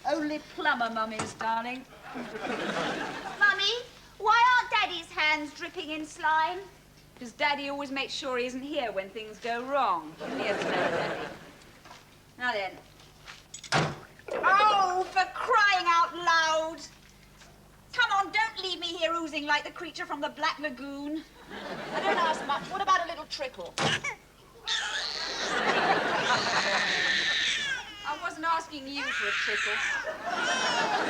Only plumber mummies, darling. Mummy, why aren't Daddy's hands dripping in slime? Because Daddy always makes sure he isn't here when things go wrong. Here's Daddy. Now then. Oh, for crying out loud! Come on, don't leave me here oozing like the creature from the Black Lagoon. I don't ask much. What about a little trickle? I wasn't asking you for a trickle.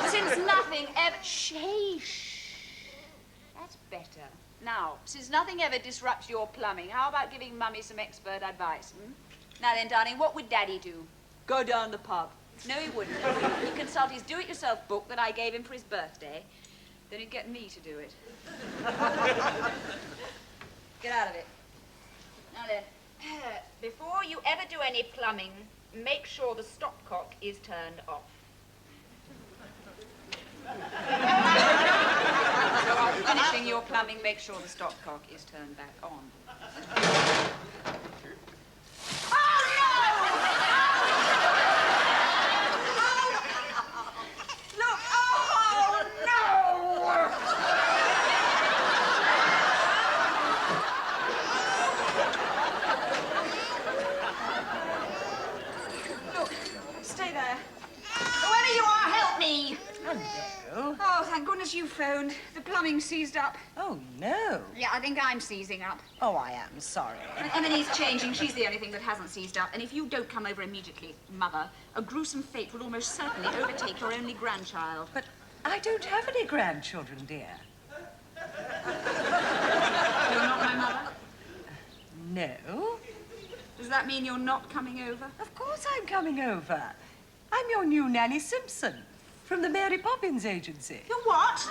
Since nothing ever... Shh. That's better. Now, since nothing ever disrupts your plumbing, how about giving Mummy some expert advice, hmm? Now then, darling, what would Daddy do? Go down the pub. No, he wouldn't. He'd consult his do-it-yourself book that I gave him for his birthday. Then he'd get me to do it. Get out of it. Now then, Before you ever do any plumbing, make sure the stopcock is turned off. so after finishing your plumbing, make sure the stopcock is turned back on. You phoned. The plumbing's seized up. Oh, no. Yeah, I think I'm seizing up. Oh, I am sorry. And Emily's changing. She's the only thing that hasn't seized up. And if you don't come over immediately, Mother, a gruesome fate will almost certainly overtake your only grandchild. But I don't have any grandchildren, dear. You're not my mother? No. Does that mean you're not coming over? Of course I'm coming over. I'm your new Nanny Simpson. From the Mary Poppins Agency. You what?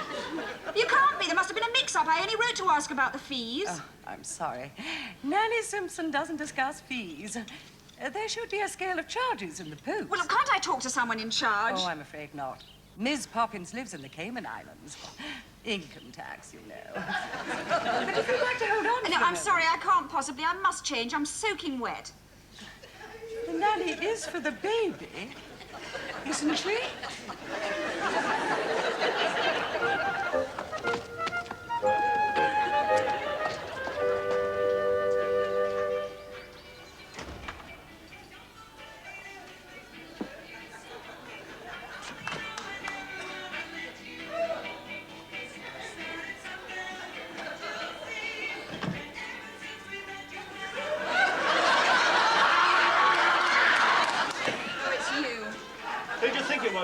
You can't be. There must have been a mix-up. I only wrote to ask about the fees. Oh, I'm sorry. Nanny Simpson doesn't discuss fees. There should be a scale of charges in the post. Well, can't I talk to someone in charge? Oh, I'm afraid not. Ms. Poppins lives in the Cayman Islands. Income tax, you know. But if you'd like to hold on No, I'm sorry. I can't possibly. I must change. I'm soaking wet. The nanny is for the baby, isn't she?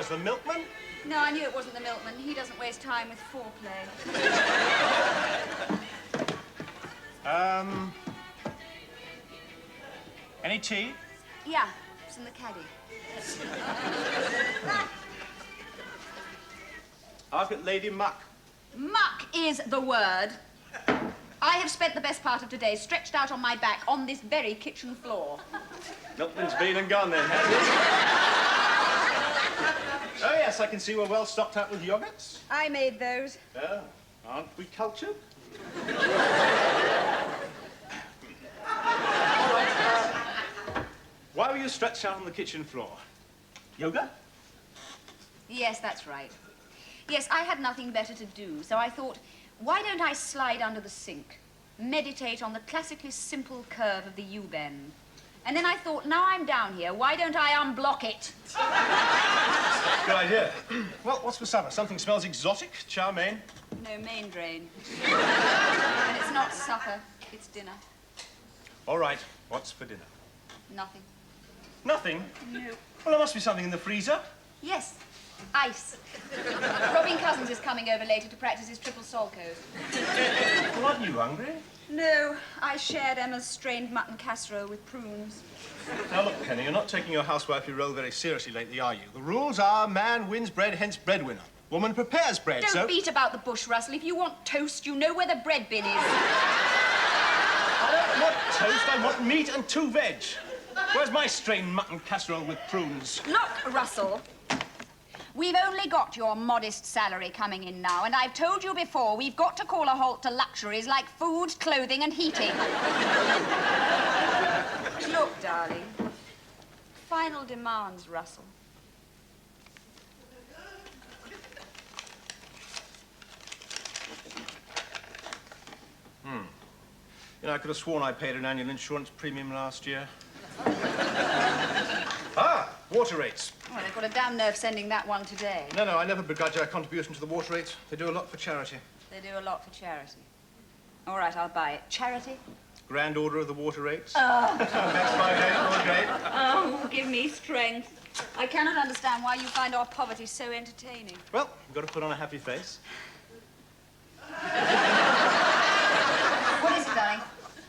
The milkman? No, I knew it wasn't the milkman. He doesn't waste time with foreplay. Any tea? Yeah, it's in the caddy. I've got Lady Muck. Muck is the word. I have spent the best part of today stretched out on my back on this very kitchen floor. Milkman's been and gone then, has he? Oh, yes, I can see we're well stocked out with yogurts. I made those. Oh, aren't we cultured? Why were you stretched out on the kitchen floor? Yoga? Yes, that's right. Yes, I had nothing better to do, so I thought, why don't I slide under the sink, meditate on the classically simple curve of the U-bend? And then I thought, now I'm down here, why don't I unblock it? Good idea. Well, what's for supper? Something smells exotic? Chow mein? No, main drain. And it's not supper, it's dinner. All right. What's for dinner? Nothing. Nothing? No. Well, there must be something in the freezer. Yes, Ice. Robin Cousins is coming over later to practice his triple solcos. Well, aren't you hungry? No, I shared Emma's strained mutton casserole with prunes. Now, look, Penny, you're not taking your housewifely role very seriously lately, are you? The rules are man wins bread, hence breadwinner. Woman prepares bread, Don't beat about the bush, Russell. If you want toast, you know where the bread bin is. I don't want toast, I want meat and 2 veg. Where's my strained mutton casserole with prunes? Look, Russell. We've only got your modest salary coming in now, and I've told you before, we've got to call a halt to luxuries like food, clothing, and heating. Look, darling. Final demands, Russell. You know, I could have sworn I paid an annual insurance premium last year. Water rates. Well, they've got a damn nerve sending that one today. No, I never begrudge our contribution to the water rates. They do a lot for charity. They do a lot for charity. All right, I'll buy it. Charity? Grand Order of the Water Rates. Next 5 days, all great. Oh, give me strength. I cannot understand why you find our poverty so entertaining. Well, you've got to put on a happy face. What is it, darling?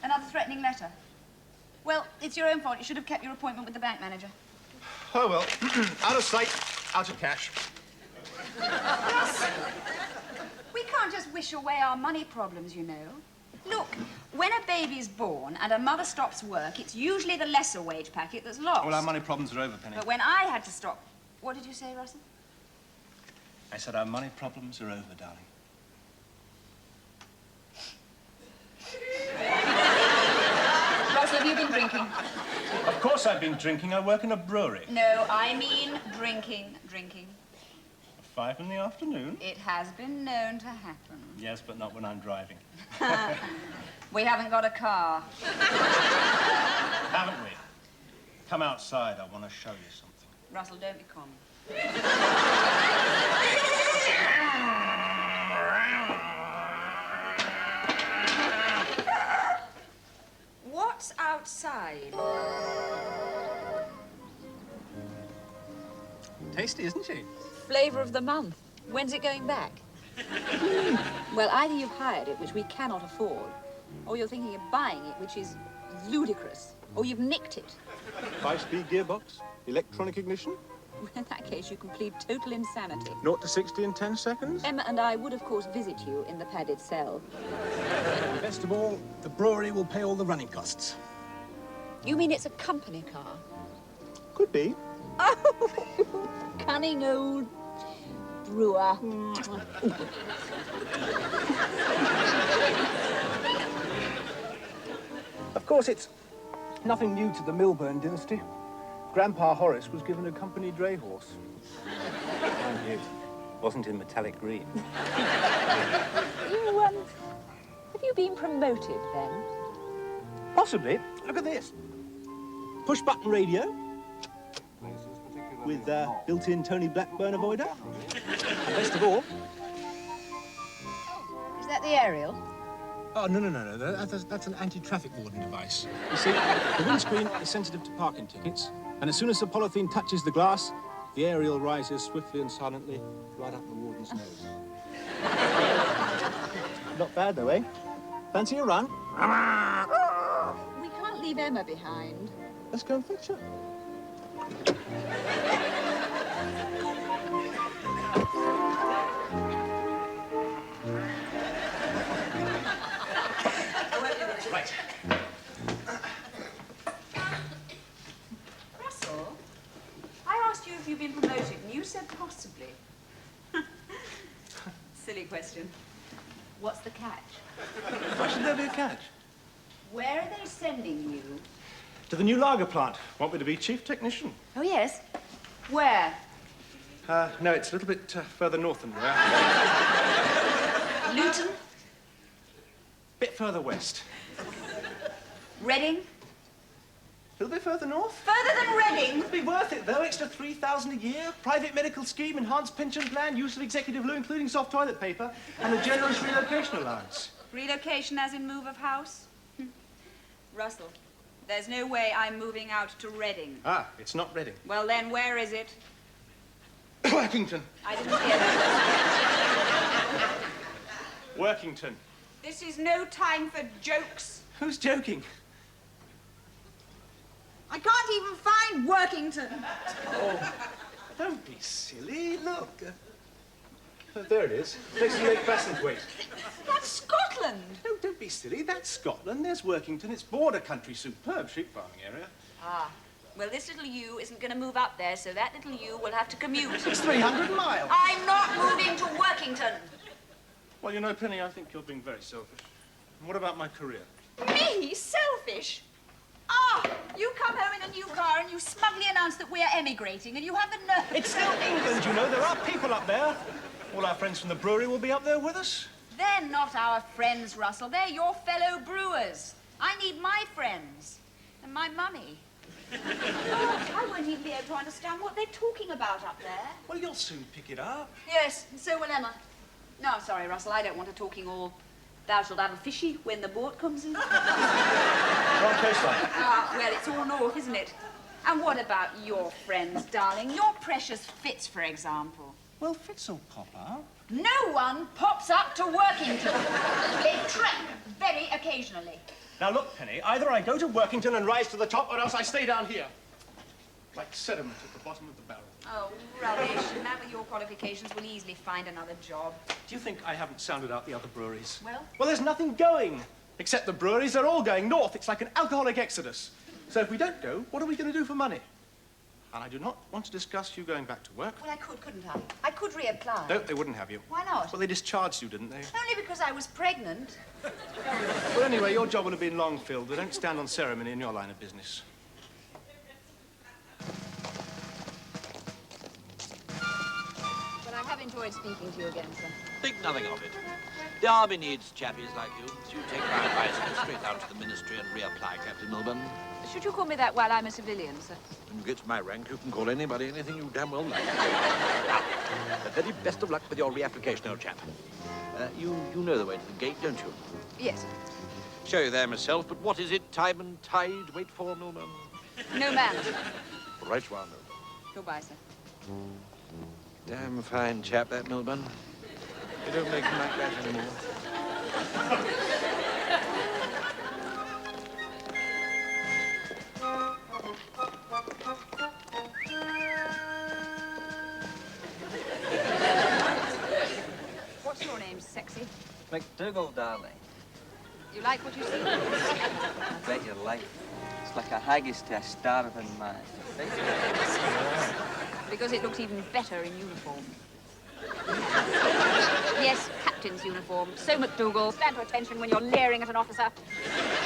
Another threatening letter? Well, it's your own fault. You should have kept your appointment with the bank manager. Oh, well, out of sight, out of cash. Russ, we can't just wish away our money problems, you know. Look, when a baby's born and a mother stops work, it's usually the lesser wage packet that's lost. Well, our money problems are over, Penny. But when I had to stop... What did you say, Russell? I said our money problems are over, darling. Russell, have you been drinking? Of course I've been drinking. I work in a brewery. No, I mean drinking. 5 in the afternoon? It has been known to happen. Yes, but not when I'm driving. We haven't got a car. Haven't we? Come outside. I want to show you something. Russell, don't be common. What's outside? Tasty, isn't she? Flavour of the month. When's it going back? Well, either you've hired it, which we cannot afford, or you're thinking of buying it, which is ludicrous, or you've nicked it. 5-speed gearbox, electronic ignition, In that case, you can plead total insanity. 0 to 60 in 10 seconds. Emma and I would, of course, visit you in the padded cell. Best of all, the brewery will pay all the running costs. You mean it's a company car? Could be. Oh, cunning old brewer. Of course, it's nothing new to the Milburn dynasty. Grandpa Horace was given a company dray horse. Mind you, wasn't in metallic green. Have you been promoted, then? Possibly. Look at this. Push-button radio with built-in Tony Blackburn avoider. And best of all... Is that the aerial? Oh, no. That's an anti-traffic warden device. You see, the windscreen is sensitive to parking tickets, and as soon as the polythene touches the glass, the aerial rises swiftly and silently right up the warden's nose. Not bad, though, eh? Fancy a run? We can't leave Emma behind. Let's go and fetch her. Right. Russell, I asked you if you've been promoted, and you said possibly. Silly question. What's the catch? Why should there be a catch? Where are they sending you? To the new lager plant. Want me to be chief technician? Oh, yes. Where? No, it's a little bit further north than there. Luton? Bit further west. Reading? A little bit further north. Further than Reading? It'd be worth it, though. Extra $3,000 a year, private medical scheme, enhanced pension plan, use of executive loo, including soft toilet paper, and a generous relocation allowance. Relocation as in move of house? Russell, there's no way I'm moving out to Reading. Ah, it's not Reading. Well, then, where is it? Workington. I didn't hear that. Workington. This is no time for jokes. Who's joking? I can't even find Workington. Oh, don't be silly. Look. There it is. Place to make passageway. That's Scotland. No, don't be silly. That's Scotland. There's Workington. It's border country. Superb sheep farming area. Ah. Well, this little you isn't going to move up there, so that little you will have to commute. It's 300 miles. I'm not moving to Workington. Well, you know, Penny, I think you're being very selfish. And what about my career? Me? Selfish? Ah, you come home in a new car and you smugly announce that we're emigrating and you have the nerve. It's still England, you know. There are people up there. All our friends from the brewery will be up there with us. They're not our friends, Russell. They're your fellow brewers. I need my friends. And my mummy. Oh, I won't even be able to understand what they're talking about up there. Well, you'll soon pick it up. Yes, and so will Emma. No, I'm sorry, Russell. I don't want her talking all thou shalt have a fishy when the boat comes in. Wrong coastline. Ah, well, it's all north, isn't it? And what about your friends, darling? Your precious Fitz, for example. Well, Fitz will pop up. No one pops up to Workington. They trek very occasionally. Now, look, Penny, either I go to Workington and rise to the top, or else I stay down here. Like sediment at the bottom of the barrel. Oh, rubbish. A man with your qualifications will easily find another job. Do you think I haven't sounded out the other breweries? Well? Well, there's nothing going. Except the breweries, they're all going north. It's like an alcoholic exodus. So if we don't go, what are we going to do for money? And I do not want to discuss you going back to work. Well, I could, couldn't I? I could reapply. No, they wouldn't have you. Why not? Well, they discharged you, didn't they? Only because I was pregnant. Well, anyway, your job would have been long filled. They don't stand on ceremony in your line of business. But I have enjoyed speaking to you again, sir. Think nothing of it. The Army needs chappies like you. So you take my advice and go straight down to the ministry and reapply, Captain Milburn. Should you call me that while I'm a civilian, sir? When you get to my rank, you can call anybody anything you damn well like. Now, the very best of luck with your reapplication, old chap. You know the way to the gate, don't you? Yes. Show you there myself, but what is it? Time and tide wait for, Milburn? No man. Right you are, Milburn. Goodbye, sir. Damn fine chap, that Milburn. You don't make him like that anymore. What's your name, sexy? McDougal, darling. You like what you see? I bet your life. It's like a haggis to a starving man. Because it looks even better in uniform. Yes, captain's uniform. So, McDougal, stand to attention when you're leering at an officer.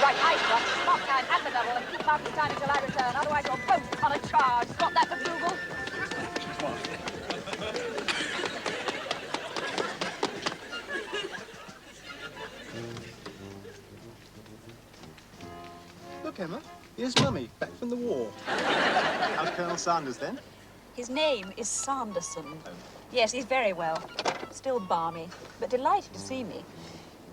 Right, eyes up, mark time at the double, and keep marking time until I return. Otherwise, you're both on a charge. Got that, McDougal? Look, Emma, here's Mummy, back from the war. How's Colonel Sanders, then? His name is Sanderson. Yes, he's very well. Still balmy, but delighted to see me.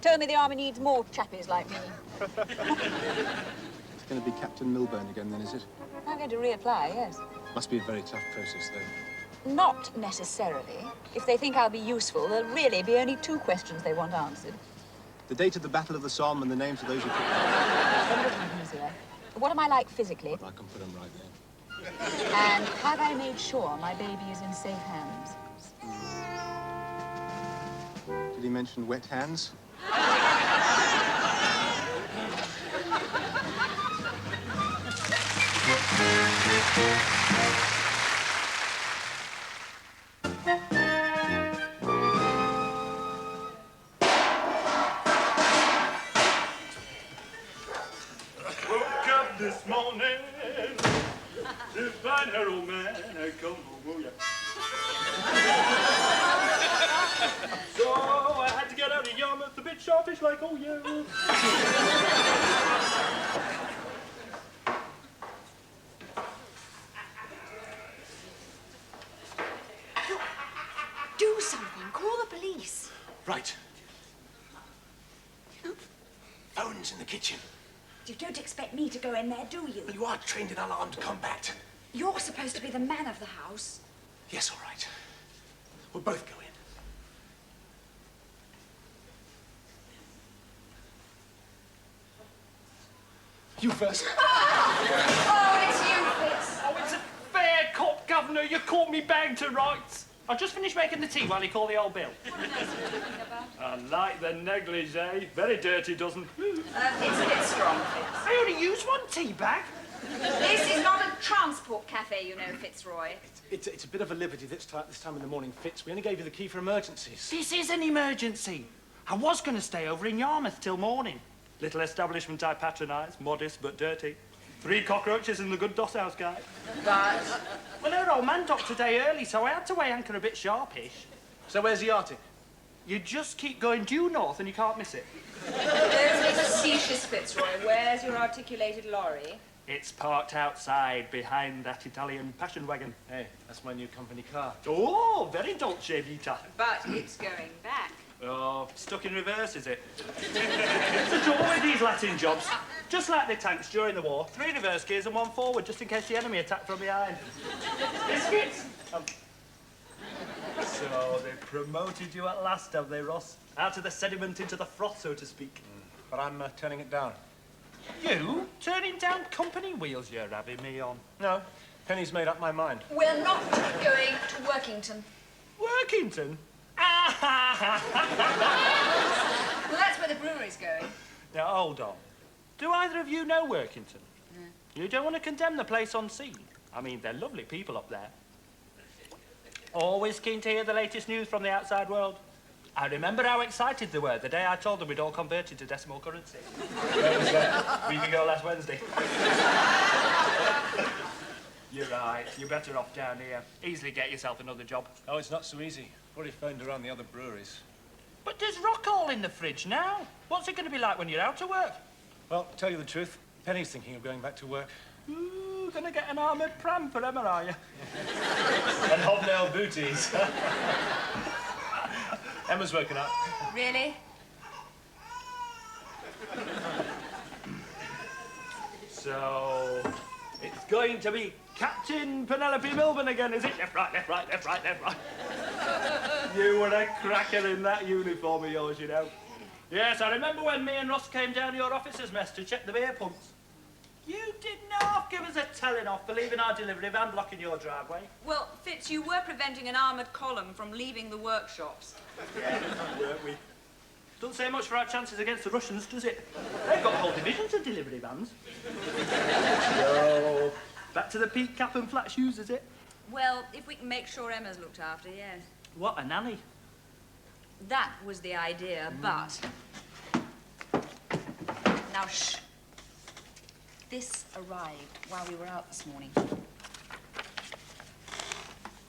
Told me the Army needs more chappies like me. It's going to be Captain Milburn again, then, is it? I'm going to reapply, yes. Must be a very tough process, though. Not necessarily. If they think I'll be useful, there'll really be only 2 questions they want answered. The date of the Battle of the Somme and the names of those who took part. A little easier. What am I like physically? I can put them right there. And have I made sure my baby is in safe hands? Did he mention wet hands? Woke up this morning to find her old man had come home. Oh, yeah. So I had to get out of Yarmouth a bit sharpish, like, oh, yeah. Do something. Call the police. Right. Phone's in the kitchen. You don't expect me to go in there, do you? Well, you are trained in alarmed combat. You're supposed to be the man of the house. Yes, all right. We'll both go in. You first. Oh, it's you, Fitz. Oh, it's a fair cop, Governor. You caught me bang to rights. I just finished making the tea while he called the old bill. I like the negligee. Very dirty, doesn't? It's a bit strong, Fitz. I only use one tea bag. This is not a transport cafe, you know, Fitzroy. It's a bit of a liberty this time in the morning, Fitz. We only gave you the key for emergencies. This is an emergency. I was going to stay over in Yarmouth till morning. Little establishment I patronise, modest but dirty. 3 cockroaches in the good doss house, guy. But... Well, her old man docked today early, so I had to weigh anchor a bit sharpish. So where's the Arctic? You just keep going due north and you can't miss it. There's the facetious Fitzroy. Where's your articulated lorry? It's parked outside behind that Italian passion wagon. Hey, that's my new company car. Oh, very dolce vita. But it's going back. Oh, stuck in reverse, is it? It's the trouble with these Latin jobs. Just like the tanks during the war, 3 reverse gears and 1 forward, just in case the enemy attacked from behind. Biscuits! So they promoted you at last, have they, Ross? Out of the sediment into the froth, so to speak. But I'm turning it down. You? Turning down company wheels you're having me on? No, Penny's made up my mind. We're not going to Workington. Workington? Well, that's where the brewery's going. Now, hold on. Do either of you know Workington? No. You don't want to condemn the place on scene? I mean, they're lovely people up there. Always keen to hear the latest news from the outside world. I remember how excited they were the day I told them we'd all converted to decimal currency. Where was that? Week ago last Wednesday. You're right. You're better off down here. Easily get yourself another job. Oh, it's not so easy. Already phoned around the other breweries. But there's rock all in the fridge now. What's it going to be like when you're out of work? Well, to tell you the truth, Penny's thinking of going back to work. Ooh, gonna get an armoured pram for Emma, are you? And hobnail booties. Emma's woken up. Really? So, it's going to be Captain Penelope Milburn again, is it? Left, right, left, right, left, right, left, right. You were a cracker in that uniform of yours, you know. Yes, I remember when me and Ross came down your officers' mess to check the beer pumps. You did not give us a telling off for leaving our delivery van blocking your driveway. Well, Fitz, you were preventing an armoured column from leaving the workshops. Yeah, weren't we? Doesn't say much for our chances against the Russians, does it? They've got whole divisions of delivery vans. So, back to the peak cap and flat shoes, is it? Well, if we can make sure Emma's looked after, yes. What a nanny. That was the idea, but... Now, shh. This arrived while we were out this morning.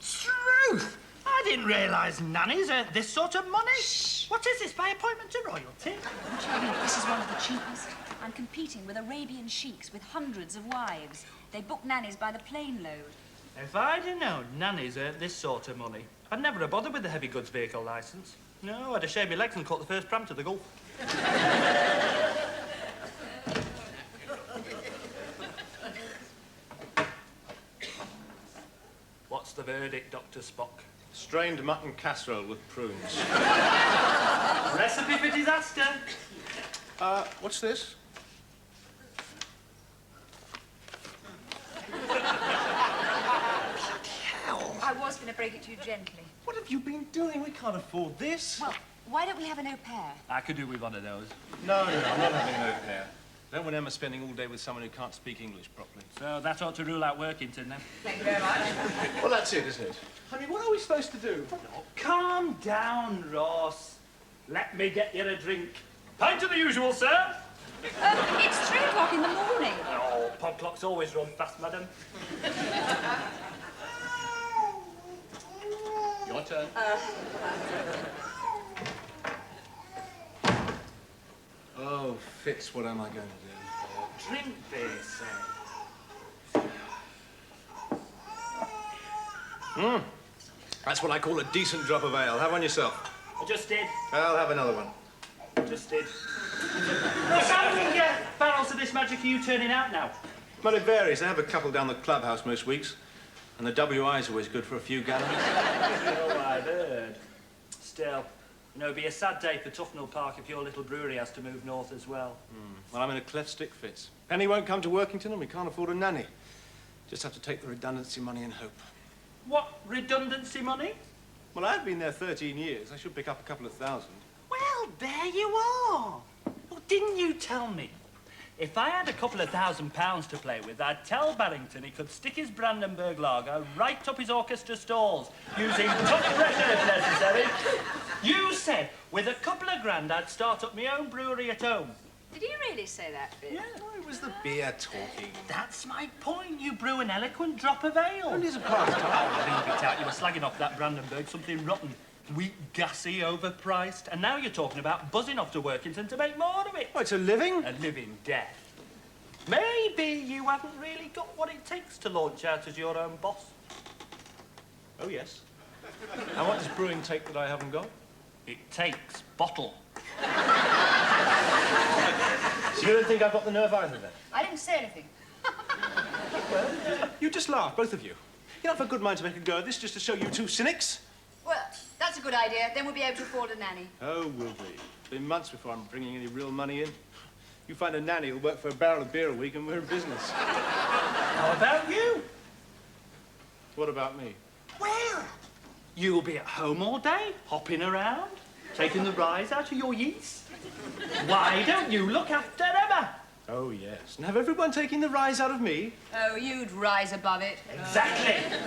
Truth! I didn't realise nannies earned this sort of money. Shh. What is this, by appointment to royalty? I'm telling you, this is one of the cheapest. I'm competing with Arabian sheiks with hundreds of wives. They book nannies by the plane load. If I'd have known nannies earned this sort of money, I'd never have bothered with the heavy goods vehicle licence. No, I'd have shaved my legs and caught the first pram to the Gulf. What's the verdict, Dr. Spock? Strained mutton casserole with prunes. Recipe for disaster. What's this? I was going to break it to you gently. What have you been doing? We can't afford this. Well, why don't we have an au pair? I could do with one of those. No, I'm not having an au pair. I don't want Emma spending all day with someone who can't speak English properly. So that ought to rule out Workington, then. Thank you very much. Well, that's it, isn't it? I mean, what are we supposed to do? Calm down, Ross. Let me get you a drink. Pint of the usual, sir. It's 3 o'clock in the morning. Oh, pub clocks always run fast, madam. Your turn. Oh, Fitz, what am I going to do? Drink this, That's what I call a decent drop of ale. Have one yourself. I just did. I'll have another one. Just did. Ross, how many barrels of this magic are you turning out now? Well, it varies. I have a couple down the clubhouse most weeks. And the WI is always good for a few gallons. All right. I've heard. Still, you know, it'd be a sad day for Tufnell Park if your little brewery has to move north as well. Well, I'm in a cleft stick, Fitz. Penny won't come to Workington and we can't afford a nanny. Just have to take the redundancy money and hope. What redundancy money? Well, I've been there 13 years. I should pick up a couple of thousand. Well, there you are. Well, didn't you tell me? If I had a couple of £1,000 to play with, I'd tell Barrington he could stick his Brandenburg lager right up his orchestra stalls, using tough pressure if necessary. You said, with a couple of grand, I'd start up my own brewery at home. Did he really say that, Fitz? Yeah. Oh, it was the beer talking. That's my point. You brew an eloquent drop of ale. Only as a pastime. Oh, leave it out. You were slagging off that Brandenburg, something rotten. Weak, gassy, overpriced. And now you're talking about buzzing off to Workington to make more of it. Oh, it's a living? A living death. Maybe you haven't really got what it takes to launch out as your own boss. Oh, yes. And what does brewing take that I haven't got? It takes bottle. So you don't think I've got the nerve either, then? I didn't say anything. Well, you just laugh, both of you. You don't have a good mind to make a go of this just to show you two cynics? Well, that's a good idea. Then we'll be able to afford a nanny. Oh, will be. It's been months before I'm bringing any real money in. You find a nanny who'll work for a barrel of beer a week and we're in business. How about you? What about me? Well, you'll be at home all day, hopping around, taking the rise out of your yeast. Why don't you look after Emma? Oh, yes. And have everyone taking the rise out of me? Oh, you'd rise above it. Exactly.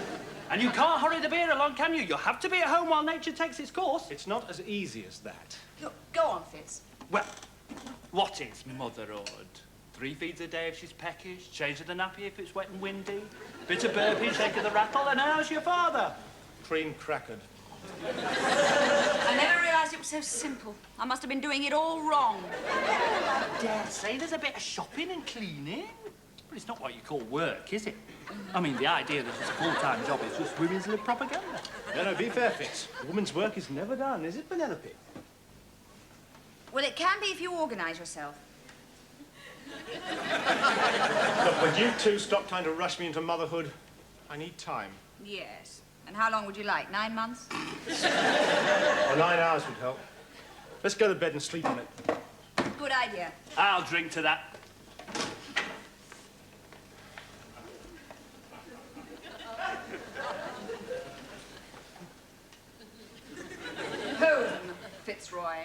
And you can't hurry the beer along, can you? You'll have to be at home while nature takes its course. It's not as easy as that. Look, go on, Fitz. Well, what is motherhood? 3 feeds a day if she's peckish, change of the nappy if it's wet and windy, bit of burpee, shake of the rattle, and how's your father? Cream crackered. I never realised it was so simple. I must have been doing it all wrong. I dare say there's a bit of shopping and cleaning. But it's not what you call work, is it? I mean, the idea that it's a full-time job is just women's lib propaganda. No, be fair, Fitz. A woman's work is never done, is it, Penelope? Well, it can be if you organise yourself. Look, would you two stop trying to rush me into motherhood? I need time. Yes. And how long would you like? 9 months? Well, 9 hours would help. Let's go to bed and sleep on it. Good idea. I'll drink to that. Home, Fitzroy.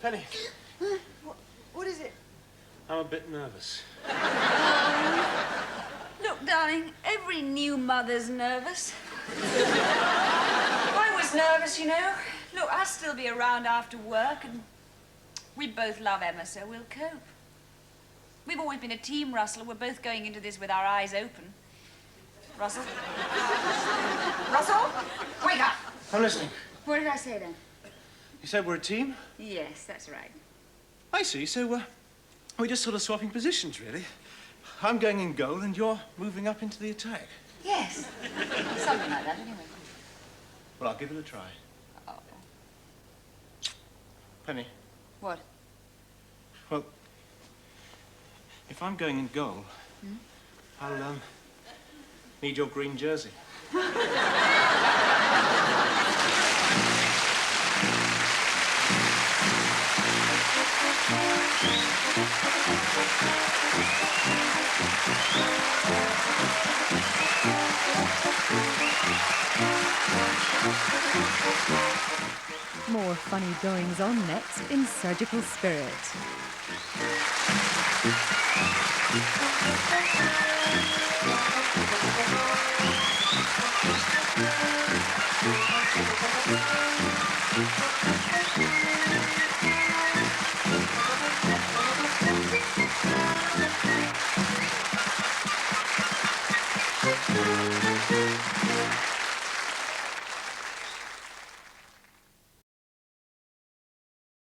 Penny, What is it? I'm a bit nervous. Look, darling, every new mother's nervous. I was nervous, you know. Look, I'll still be around after work, and we both love Emma, so we'll cope. We've always been a team, Russell. We're both going into this with our eyes open. Russell? Russell? Wake up! I'm listening. What did I say then? You said we're a team? Yes, that's right. I see. So, we're just sort of swapping positions, really. I'm going in goal and you're moving up into the attack. Yes. Something like that, anyway. Well, I'll give it a try. Oh. Penny, What? well, if I'm going in goal, I'll, need your green jersey. More funny goings on next in Surgical Spirit.